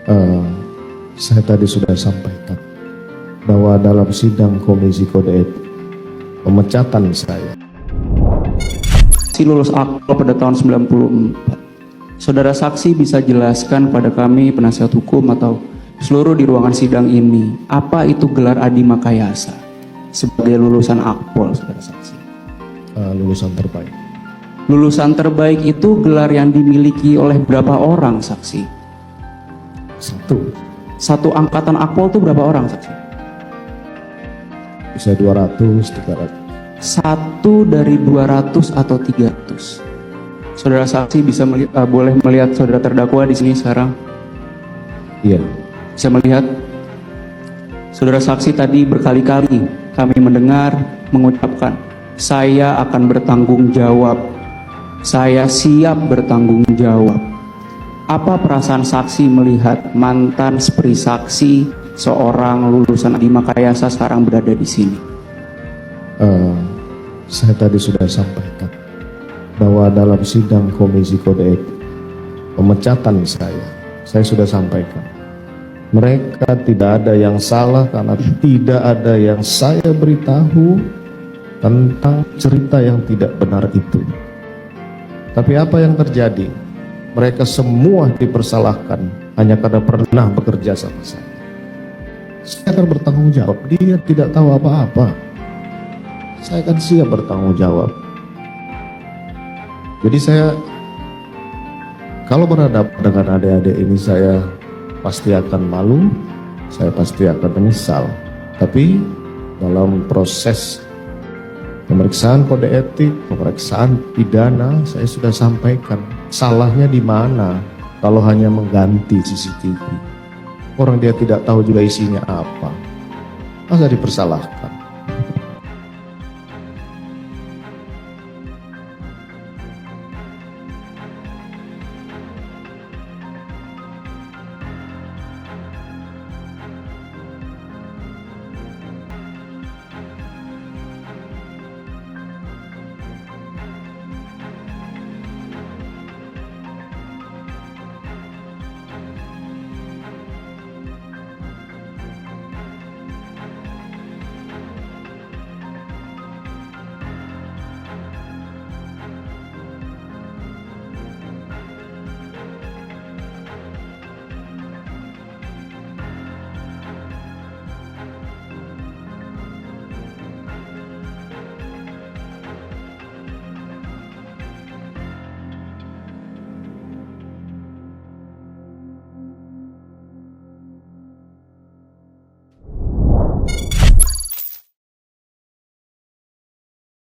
Eh, saya tadi sudah sampaikan bahwa dalam sidang Komisi Kode Etik pemecatan saya. Si lulus akpol pada tahun 94. Saudara saksi bisa jelaskan pada kami penasihat hukum atau seluruh di ruangan sidang ini, apa itu gelar Adi Makayasa sebagai lulusan akpol, saudara saksi? Lulusan terbaik. Lulusan terbaik itu gelar yang dimiliki oleh berapa orang, saksi? Satu angkatan akpol itu berapa orang, saksi? Bisa 200, 300. Satu dari 200 atau 300. Saudara saksi bisa boleh melihat saudara terdakwa di sini sekarang? Iya. Bisa melihat? Saudara saksi tadi berkali-kali kami mendengar mengucapkan, saya akan bertanggung jawab. Saya siap bertanggung jawab. Apa perasaan saksi melihat mantan seperti saksi seorang lulusan Adi Makayasa sekarang berada di sini? Saya tadi sudah sampaikan bahwa dalam sidang Komisi Kode Etik pemecatan saya sudah sampaikan. Mereka tidak ada yang salah karena tidak ada yang saya beritahu tentang cerita yang tidak benar itu. Tapi apa yang terjadi? Mereka semua dipersalahkan hanya karena pernah bekerja sama saya. Saya akan bertanggung jawab. Dia tidak tahu apa-apa. Saya akan siap bertanggung jawab. Jadi saya, kalau berhadapan dengan adik-adik ini, saya pasti akan malu, saya pasti akan menyesal. Tapi dalam proses pemeriksaan kode etik, pemeriksaan pidana, saya sudah sampaikan salahnya di mana kalau hanya mengganti CCTV. Orang dia tidak tahu juga isinya apa. Masa dipersalahkan?